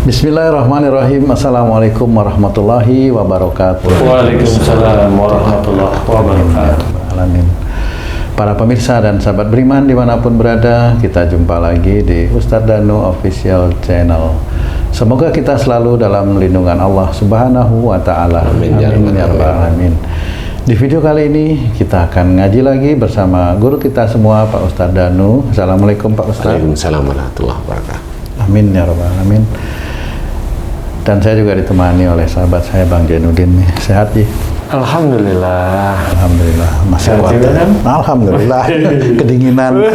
Bismillahirrahmanirrahim. Assalamualaikum warahmatullahi wabarakatuh. Waalaikumsalam warahmatullahi wabarakatuh. Alamin. Para pemirsa dan sahabat beriman dimanapun berada, kita jumpa lagi di Ustadz Danu Official Channel. Semoga kita selalu dalam lindungan Allah Subhanahu wa Ta'ala. Amin ya rabbal alamin. Di video kali ini kita akan ngaji lagi bersama guru kita semua, Pak Ustadz Danu. Assalamualaikum Pak Ustadz. Waalaikumsalam warahmatullahi wabarakatuh. Amin ya rabbal alamin. Dan saya juga ditemani oleh sahabat saya Bang Jainuddin. Sehat Ji? Alhamdulillah. Alhamdulillah. Masih kuat. Alhamdulillah. Kedinginan.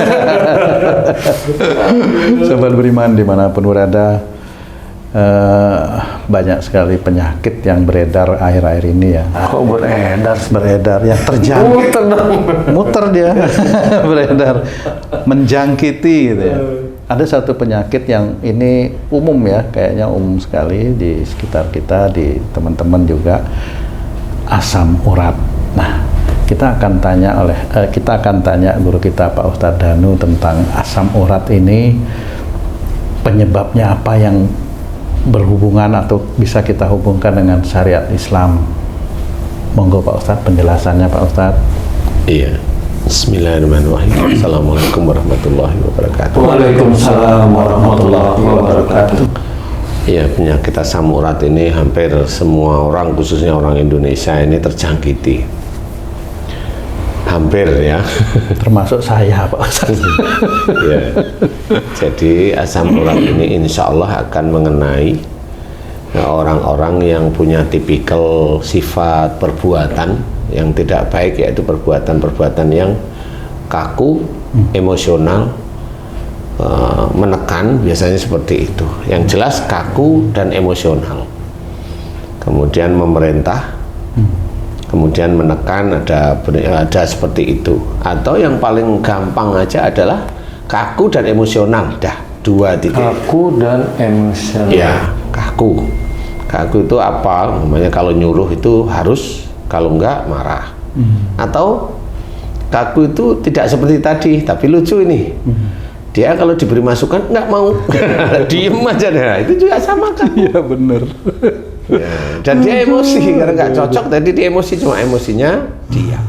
Sahabat beriman dimanapun berada, banyak sekali penyakit yang beredar akhir-akhir ini ya. Kok beredar? Beredar yang terjangkit. Muter dia. Beredar, menjangkiti gitu ya. Ada satu penyakit yang ini umum ya, kayaknya umum sekali di sekitar kita, di teman-teman juga, asam urat. Nah, kita akan tanya guru kita Pak Ustadz Danu tentang asam urat ini, penyebabnya apa yang berhubungan atau bisa kita hubungkan dengan syariat Islam. Monggo Pak Ustadz penjelasannya Pak Ustadz. Iya. Bismillahirrahmanirrahim. Assalamualaikum warahmatullahi wabarakatuh. Waalaikumsalam warahmatullahi wabarakatuh. Iya, penyakit asam urat ini hampir semua orang, khususnya orang Indonesia ini terjangkiti. Hampir ya. Termasuk saya Pak Ustadz. Ya. Jadi asam urat ini insya Allah akan mengenai orang-orang yang punya tipikal sifat perbuatan yang tidak baik, yaitu perbuatan-perbuatan yang kaku, emosional, menekan, biasanya seperti itu. Yang jelas kaku dan emosional. Kemudian memerintah, kemudian menekan, ada seperti itu. Atau yang paling gampang aja adalah kaku dan emosional. Dah, dua titik. Kaku dan emosional. Ya, kaku. Kaku itu apa? Namanya kalau nyuruh itu harus, kalau enggak marah. Atau kaku itu tidak seperti tadi, tapi lucu ini. Dia kalau diberi masukan enggak mau. Diem aja deh. Itu juga sama kan? Iya bener. Ya, dan dia emosi karena nggak cocok, tadi dia emosi, cuma emosinya diam.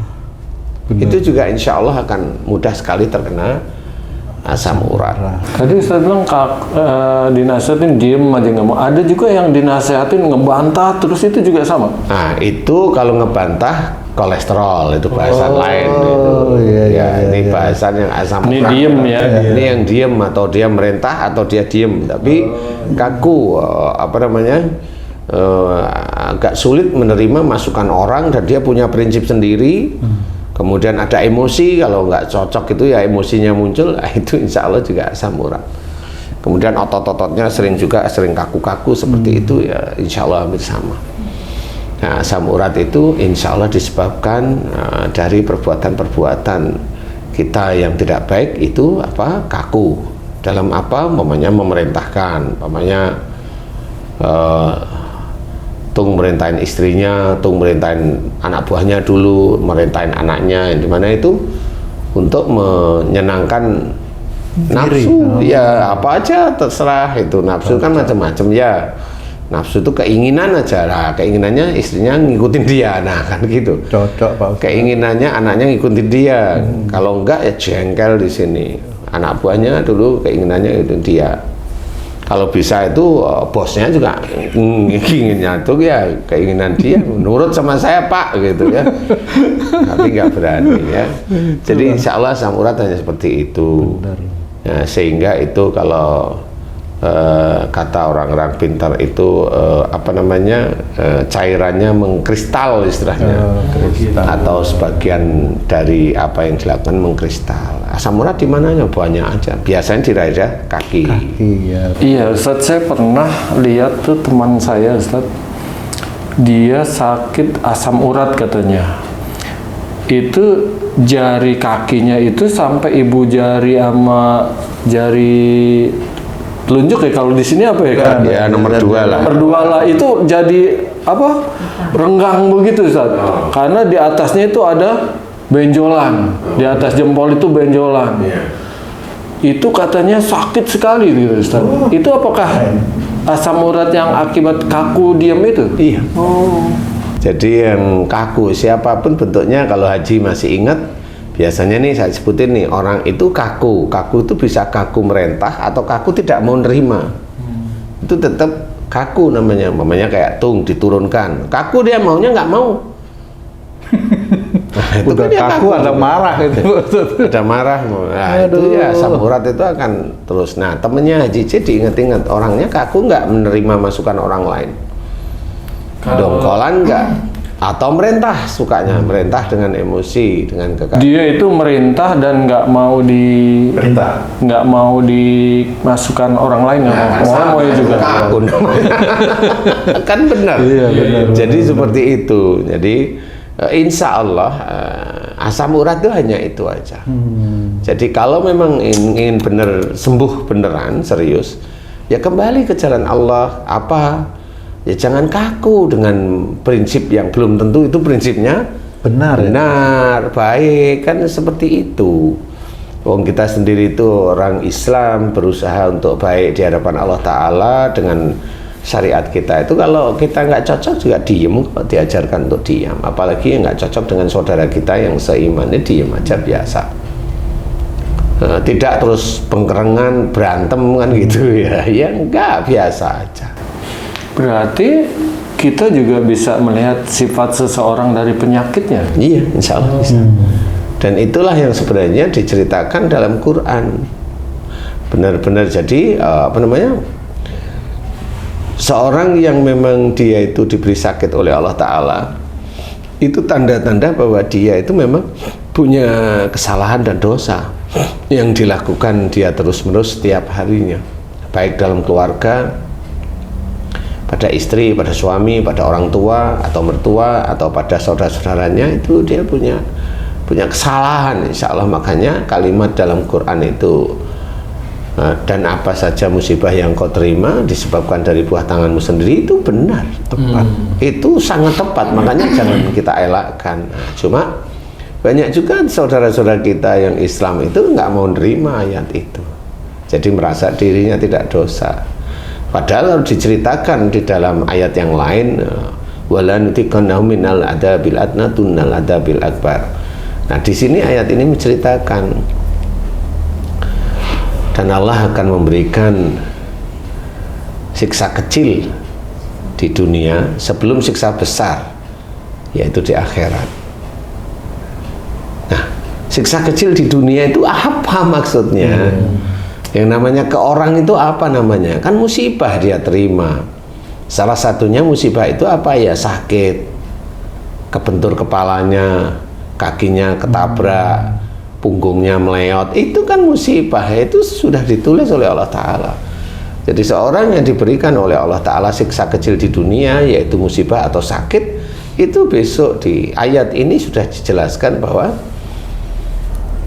Itu juga insya Allah akan mudah sekali terkena asam urat. Tadi saya bilang dinasehatin diem aja nggak mau. Ada juga yang dinasehatin ngebantah terus, itu juga sama. Nah itu kalau ngebantah kolesterol, itu bahasan lain. Itu. Iya, ini bahasan yang asam Ini urat. diem ya. Ini yang diem, atau dia merintah atau dia diem, tapi kaku, agak sulit menerima masukan orang, dan dia punya prinsip sendiri. Kemudian ada emosi, kalau nggak cocok itu ya emosinya muncul. Itu insya Allah juga asam urat. Kemudian otot-ototnya sering kaku-kaku seperti itu, ya insya Allah hampir sama. Nah, asam urat itu insya Allah disebabkan dari perbuatan-perbuatan kita yang tidak baik. Itu apa? Kaku dalam apa? memerintahkan, tung merintahin istrinya, tung merintahin anak buahnya dulu, merintahin anaknya, di mana itu untuk menyenangkan nafsu. Ya apa aja terserah, itu nafsu kan macam-macam ya. Nafsu itu keinginan aja lah, keinginannya istrinya ngikutin dia, nah kan gitu. Cocok Pak. Keinginannya anaknya ngikutin dia, kalau enggak ya jengkel di sini. Anak buahnya dulu keinginannya itu dia. Kalau bisa itu bosnya juga inginnya itu ya keinginan dia, nurut sama saya Pak gitu ya. Tapi nggak berani ya. Jadi insya Allah asam urat hanya seperti itu. Ya, sehingga itu kalau kata orang-orang pintar itu cairannya mengkristal istilahnya, atau sebagian dari apa yang dilakukan mengkristal. Asam urat di mananya? Banyak aja. Biasanya di daerah kaki. Ya. Iya Ustadz, saya pernah lihat tuh teman saya Ustadz, dia sakit asam urat katanya. Itu jari kakinya itu sampai ibu jari sama jari telunjuk ya, kalau di sini apa ya kan? Ya nomor 2 lah. Nomor 2 lah, itu jadi apa? Renggang begitu Ustaz. Karena di atasnya itu ada benjolan. Di atas jempol itu benjolan. Itu katanya sakit sekali gitu Ustaz. Itu apakah asam urat yang akibat kaku diam itu? Iya. Oh. Jadi yang kaku, siapapun bentuknya, kalau Haji masih ingat, biasanya nih saya sebutin nih, orang itu kaku. Kaku itu bisa kaku merentah atau kaku tidak mau nerima. Itu tetap kaku namanya. Namanya kayak tung, diturunkan. Kaku dia maunya nggak mau. Nah, itu Udah kan dia kaku ada marah itu. Ada marah. Nah, itu ya asam urat itu akan terus. Nah, temennya Haji C diingat-ingat, orangnya kaku nggak menerima masukan orang lain. Dongkolan nggak, atau merentah, sukanya merentah dengan emosi, dengan kekerasan. Dia itu merintah dan nggak mau nggak mau dimasukkan orang lain, nggak mau juga. Kaku kan benar. Iya, benar. Jadi seperti itu. Jadi insya Allah asam urat itu hanya itu aja. Jadi kalau memang ingin benar sembuh beneran serius, ya kembali ke jalan Allah. Ya jangan kaku dengan prinsip yang belum tentu itu prinsipnya Benar, baik, kan seperti itu. Wong kita sendiri itu orang Islam berusaha untuk baik di hadapan Allah Ta'ala dengan syariat kita itu. Kalau kita nggak cocok juga diem, kok diajarkan untuk diam. Apalagi yang nggak cocok dengan saudara kita yang seimannya, diem aja biasa. Tidak terus pengkerengan, berantem kan gitu ya. Ya enggak, biasa aja. Berarti kita juga bisa melihat sifat seseorang dari penyakitnya. Iya, insya Allah bisa. Dan itulah yang sebenarnya diceritakan dalam Quran. Benar-benar jadi seorang yang memang dia itu diberi sakit oleh Allah Ta'ala, itu tanda-tanda bahwa dia itu memang punya kesalahan dan dosa yang dilakukan dia terus-menerus setiap harinya, baik dalam keluarga, pada istri, pada suami, pada orang tua atau mertua, atau pada saudara-saudaranya, itu dia punya kesalahan, insya Allah. Makanya kalimat dalam Quran itu, dan apa saja musibah yang kau terima disebabkan dari buah tanganmu sendiri, itu benar, tepat. Itu sangat tepat, makanya jangan kita elakkan. Cuma banyak juga saudara-saudara kita yang Islam itu nggak mau nerima ayat itu, jadi merasa dirinya tidak dosa. Padahal harus diceritakan di dalam ayat yang lain, wala nutikannahum minal adabil adna tunnal adabil akbar. Nah, di sini ayat ini menceritakan, dan Allah akan memberikan siksa kecil di dunia sebelum siksa besar, yaitu di akhirat. Nah, siksa kecil di dunia itu apa maksudnya? Yang namanya ke orang itu apa namanya? Kan musibah dia terima. Salah satunya musibah itu apa ya? Sakit, kebentur kepalanya, kakinya ketabrak, punggungnya meleot. Itu kan musibah. Itu sudah ditulis oleh Allah Ta'ala. Jadi seorang yang diberikan oleh Allah Ta'ala siksa kecil di dunia, yaitu musibah atau sakit, itu besok di ayat ini sudah dijelaskan bahwa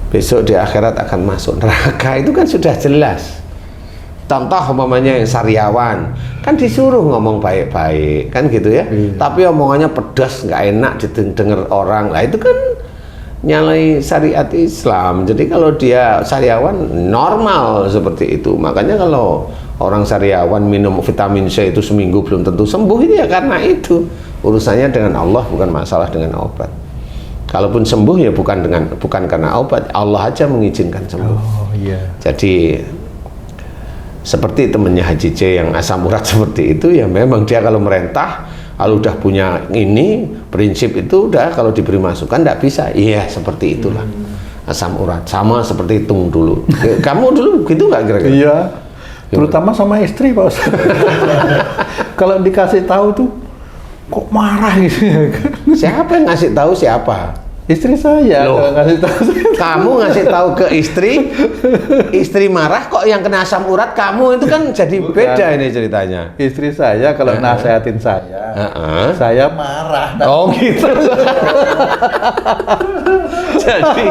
besok di akhirat akan masuk neraka. Itu kan sudah jelas. Contoh umpamanya yang sariawan, kan disuruh ngomong baik-baik, kan gitu ya. Tapi omongannya pedas, nggak enak didengar orang. Lah itu kan nyalai syariat Islam. Jadi kalau dia sariawan normal seperti itu. Makanya kalau orang sariawan minum vitamin C itu seminggu belum tentu sembuh, itu ya karena itu. Urusannya dengan Allah, bukan masalah dengan obat. Kalaupun sembuh ya bukan karena obat, Allah aja mengizinkan sembuh. Oh iya. Jadi seperti temannya Haji C yang asam urat seperti itu, ya memang dia kalau merentah, kalau udah punya ini prinsip itu, udah kalau diberi masukan tidak bisa. Iya, seperti itulah asam urat. Sama seperti Tung dulu. Kamu dulu gitu nggak kira-kira? Iya. Terutama sama istri, Pak Ustaz. Kalau dikasih tahu tuh kok marah gitu ya. Siapa yang ngasih tahu siapa? Istri saya. Loh, ngasih tahu. kamu ngasih tahu ke istri marah, kok yang kena asam urat kamu, itu kan jadi beda ini ceritanya. Istri saya kalau nasehatin saya marah. Oh gitu. Jadi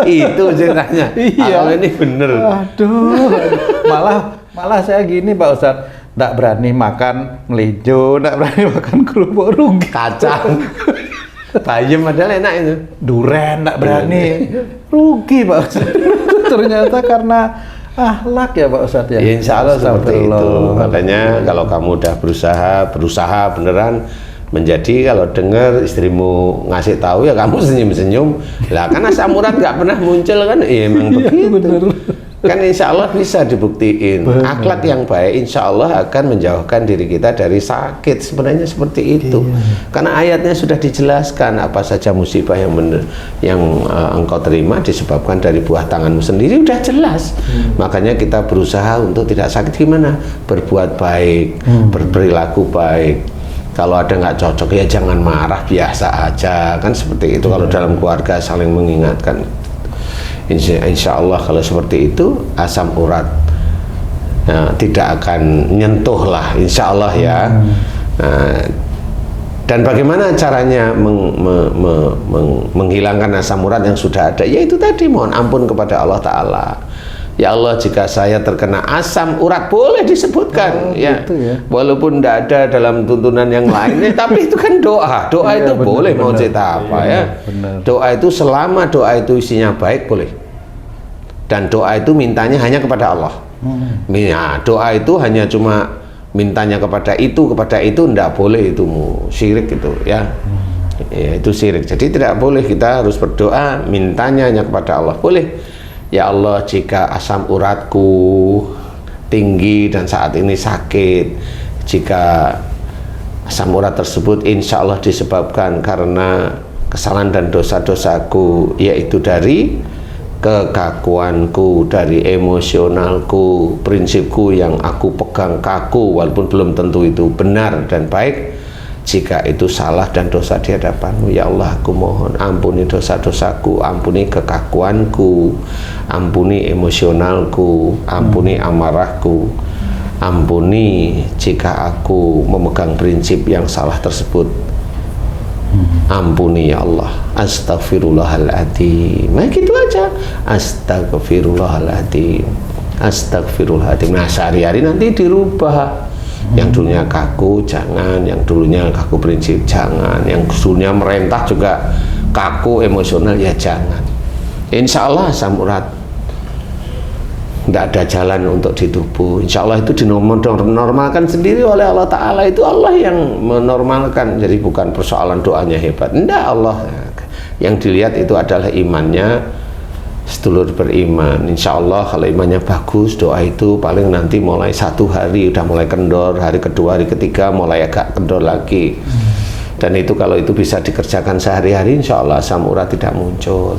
itu ceritanya. Iya. Kalau ini bener. Aduh, malah saya gini, Pak Ustadz, nggak berani makan melijo, nggak berani makan kerupuk, rugi. Kacang. Bayam padahal enak itu. Duren nggak berani, rugi, Pak Ustadz. Ternyata karena Akhlak ya Pak Ustadz ya. Ya, insya Allah seperti itu. Astagfirullah. Makanya kalau kamu udah berusaha beneran menjadi, kalau dengar istrimu ngasih tahu ya kamu senyum-senyum. Lah kan asam urat nggak pernah muncul kan? Iya emang begitu. Kan insya Allah bisa dibuktiin. Akhlak yang baik insya Allah akan menjauhkan diri kita dari sakit. Sebenarnya seperti itu. Karena ayatnya sudah dijelaskan apa saja musibah yang engkau terima disebabkan dari buah tanganmu sendiri, udah jelas. Makanya kita berusaha untuk tidak sakit. Gimana? Berbuat baik, berperilaku baik. Kalau ada nggak cocok ya jangan marah, biasa aja, kan seperti itu. Kalau dalam keluarga saling mengingatkan. Insya Allah kalau seperti itu asam urat tidak akan nyentuh lah, insya Allah ya. Dan bagaimana caranya menghilangkan asam urat yang sudah ada? Yaitu tadi mohon ampun kepada Allah Ta'ala. Ya Allah, jika saya terkena asam urat, boleh disebutkan gitu ya. Walaupun tidak ada dalam tuntunan yang lain, tapi itu kan doa. Doa itu benar, boleh mau benar. cerita apa ya. Benar. Doa itu selama doa itu isinya baik boleh. Dan doa itu mintanya hanya kepada Allah. Ya, doa itu hanya cuma mintanya kepada itu tidak boleh, itu syirik itu ya. Ya, itu syirik. Jadi tidak boleh, kita harus berdoa mintanya hanya kepada Allah. Boleh. Ya Allah, jika asam uratku tinggi dan saat ini sakit, jika asam urat tersebut insya Allah disebabkan karena kesalahan dan dosa-dosaku, yaitu dari kekakuanku, dari emosionalku, prinsipku yang aku pegang kaku, walaupun belum tentu itu benar dan baik. Jika itu salah dan dosa di hadapanmu, ya Allah, aku mohon ampuni dosa-dosaku, ampuni kekakuanku, ampuni emosionalku, ampuni amarahku, ampuni jika aku memegang prinsip yang salah tersebut. Ampuni ya Allah. Astaghfirullahaladzim. Nah gitu aja. Astaghfirullahaladzim. Astaghfirullahaladzim. Nah sehari-hari nanti dirubah. Yang dulunya kaku jangan, yang dulunya kaku prinsip jangan, yang dulunya merentah juga kaku emosional ya jangan. Insya Allah asam urat tidak ada jalan untuk di tubuh. Insya Allah itu dinormalkan sendiri oleh Allah Ta'ala. Itu Allah yang menormalkan. Jadi bukan persoalan doanya hebat, enggak. Allah yang dilihat itu adalah imannya sedulur beriman. Insya Allah kalau imannya bagus, doa itu paling nanti mulai 1 hari udah mulai kendor, hari kedua, hari ketiga mulai agak kendor lagi. Dan itu kalau itu bisa dikerjakan sehari-hari, insya Allah asam urat tidak muncul.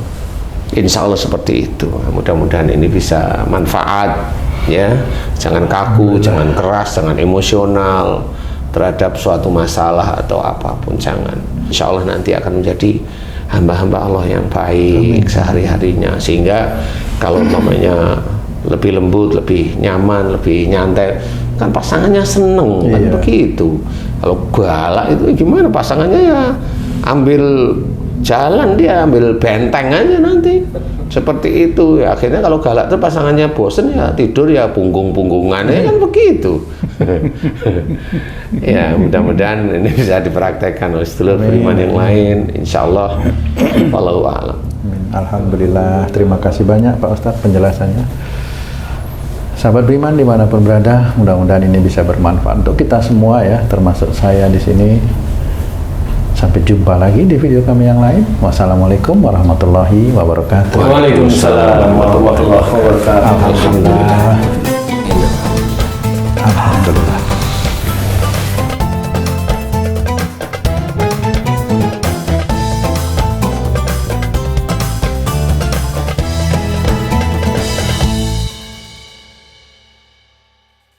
Insya Allah seperti itu. Mudah-mudahan ini bisa manfaat ya. Jangan kaku, jangan keras, jangan emosional terhadap suatu masalah atau apapun, jangan. Insya Allah nanti akan menjadi hamba-hamba Allah yang baik sehari-harinya, sehingga kalau namanya lebih lembut, lebih nyaman, lebih nyantai, kan pasangannya seneng kan begitu. Kalau galak itu gimana, pasangannya ya ambil jalan, dia ambil benteng aja nanti seperti itu ya. Akhirnya kalau galak tuh pasangannya bosen ya tidur ya punggung-punggungan ya kan begitu. Ya mudah-mudahan ini bisa dipraktekkan oleh sedulur beriman yang lain, insya Allah. Wallahu a'lam. Alhamdulillah, terima kasih banyak Pak Ustadz penjelasannya. Sahabat beriman dimanapun berada, mudah-mudahan ini bisa bermanfaat untuk kita semua ya, termasuk saya di sini. Sampai jumpa lagi di video kami yang lain. Wassalamualaikum warahmatullahi wabarakatuh. Waalaikumsalam warahmatullahi wabarakatuh. Alhamdulillah. Alhamdulillah.